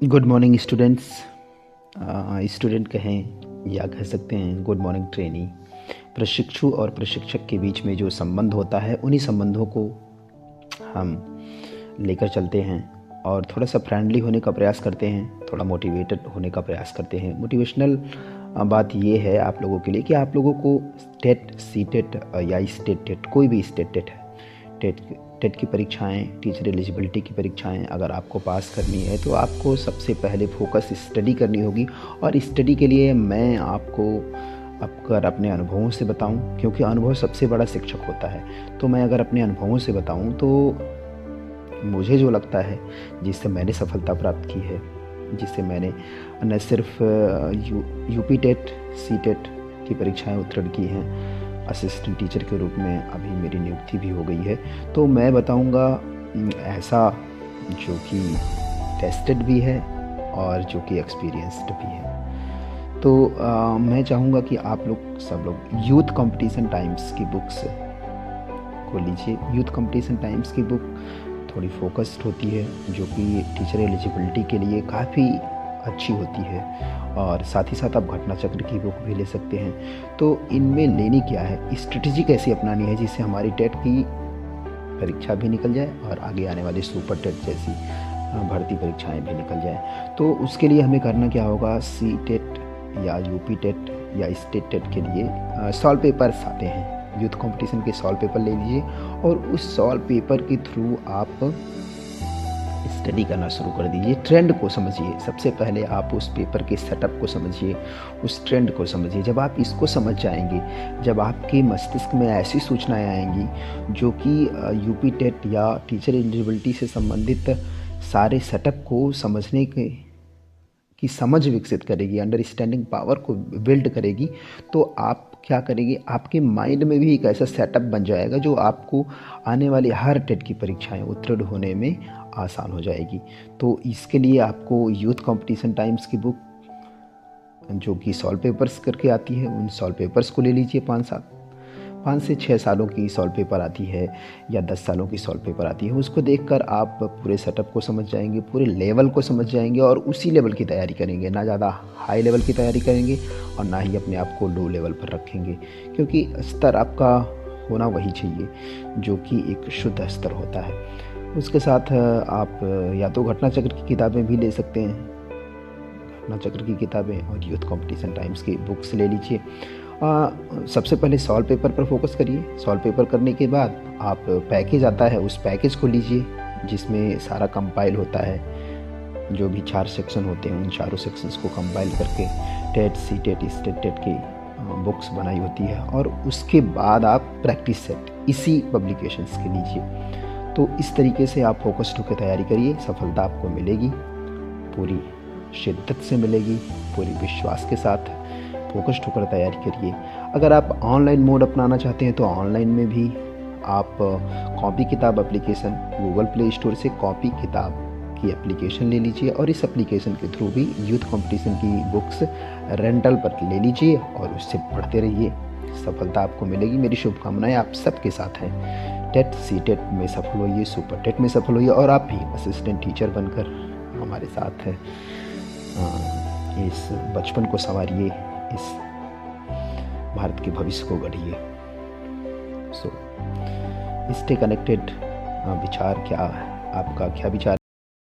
Good morning students. Student कहें या कह सकते हैं गुड मॉर्निंग ट्रेनी। प्रशिक्षु और प्रशिक्षक के बीच में जो संबंध होता है उन्हीं संबंधों को हम लेकर चलते हैं और थोड़ा सा फ्रेंडली होने का प्रयास करते हैं, थोड़ा मोटिवेटेड होने का प्रयास करते हैं। मोटिवेशनल बात ये है आप लोगों के लिए कि आप लोगों को टेट, सी टेट या स्टेट टेट, कोई भी स्टेट टेट है, टेट की परीक्षाएं, टीचर एलिजिबिलिटी की परीक्षाएं अगर आपको पास करनी है तो आपको सबसे पहले फोकस स्टडी करनी होगी। और स्टडी के लिए मैं आपको अगर अपने अनुभवों से बताऊं, क्योंकि अनुभव सबसे बड़ा शिक्षक होता है, तो मैं अगर अपने अनुभवों से बताऊं तो मुझे जो लगता है, जिससे मैंने सफलता प्राप्त की है, जिससे मैंने न सिर्फ यूपी टेट, सी टेट की परीक्षाएं उत्तीर्ण की हैं, असिस्टेंट टीचर के रूप में अभी मेरी नियुक्ति भी हो गई है, तो मैं बताऊंगा ऐसा जो कि टेस्टेड भी है और जो कि एक्सपीरियंस्ड भी है। तो मैं चाहूँगा कि आप लोग सब लोग यूथ कंपटीशन टाइम्स की बुक्स को लीजिए। यूथ कंपटीशन टाइम्स की बुक थोड़ी फोकस्ड होती है, जो कि टीचर एलिजिबिलिटी के लिए काफ़ी अच्छी होती है, और साथ ही साथ आप घटना चक्र की बुक भी ले सकते हैं। तो इनमें लेनी क्या है, स्ट्रेटजी कैसी अपनानी है जिससे हमारी टेट की परीक्षा भी निकल जाए और आगे आने वाली सुपर टेट जैसी भर्ती परीक्षाएं भी निकल जाए। तो उसके लिए हमें करना क्या होगा, सी टेट या यूपी टेट या स्टेट टेट के लिए सॉल्व पेपर्स आते हैं। यूथ कंपटीशन के सॉल्व पेपर ले लीजिए और उस सॉल्व पेपर के थ्रू आप स्टडी करना शुरू कर दीजिए। ट्रेंड को समझिए, सबसे पहले आप उस पेपर के सेटअप को समझिए, उस ट्रेंड को समझिए। जब आप इसको समझ जाएंगे, जब आपके मस्तिष्क में ऐसी सूचनाएं आएंगी जो कि यूपी टेट या टीचर एलिजिबिलिटी से संबंधित सारे सेटअप को समझने की समझ विकसित करेगी, अंडरस्टैंडिंग पावर को बिल्ड करेगी, तो आप क्या करेंगे, आपके माइंड में भी एक ऐसा सेटअप बन जाएगा जो आपको आने वाली हर टेट की परीक्षाएं उत्तीर्ण होने में आसान हो जाएगी। तो इसके लिए आपको यूथ कंपटीशन टाइम्स की बुक जो कि सॉल्व पेपर्स करके आती है, उन सॉल्व पेपर्स को ले लीजिए। 5 से 6 सालों की सॉल्व पेपर आती है या 10 सालों की सॉल्व पेपर आती है। उसको देखकर आप पूरे सेटअप को समझ जाएंगे, पूरे लेवल को समझ जाएंगे और उसी लेवल की तैयारी करेंगे। ना ज़्यादा हाई लेवल की तैयारी करेंगे और ना ही अपने आप को लो लेवल पर रखेंगे, क्योंकि स्तर आपका होना वही चाहिए जो कि एक शुद्ध स्तर होता है। उसके साथ आप या तो घटना चक्र की किताबें भी ले सकते हैं, घटना चक्र की किताबें और यूथ कंपटीशन टाइम्स की बुक्स ले लीजिए। सबसे पहले सॉल्व पेपर पर फोकस करिए। सॉल्व पेपर करने के बाद आप पैकेज आता है, उस पैकेज को लीजिए जिसमें सारा कंपाइल होता है, जो भी 4 सेक्शन होते हैं उन चारों सेक्शंस को कंपाइल करके TET, C TET, state TET की बुक्स बनाई होती है। और उसके बाद आप प्रैक्टिस सेट इसी पब्लिकेशंस के लीजिए। तो इस तरीके से आप फोकस्ड होकर तैयारी करिए, सफलता आपको मिलेगी, पूरी शिद्दत से मिलेगी, पूरी विश्वास के साथ फोकस्ड होकर तैयारी करिए। अगर आप ऑनलाइन मोड अपनाना चाहते हैं तो ऑनलाइन में भी आप कॉपी किताब एप्लीकेशन, गूगल प्ले स्टोर से कॉपी किताब की एप्लीकेशन ले लीजिए और इस एप्लीकेशन के थ्रू भी यूथ कंपटीशन की बुक्स रेंटल पर ले लीजिए और उससे पढ़ते रहिए। सफलता आपको मिलेगी। मेरी शुभकामनाएं आप सबके साथ हैं। टेट, सी टेट में सफल होइए, सुपर टेट में सफल होइए और आप भी असिस्टेंट टीचर बनकर हमारे साथ हैं। इस बचपन को संवारिए, इस भारत के भविष्य को गढ़िए। Stay connected. विचार क्या, आपका क्या विचार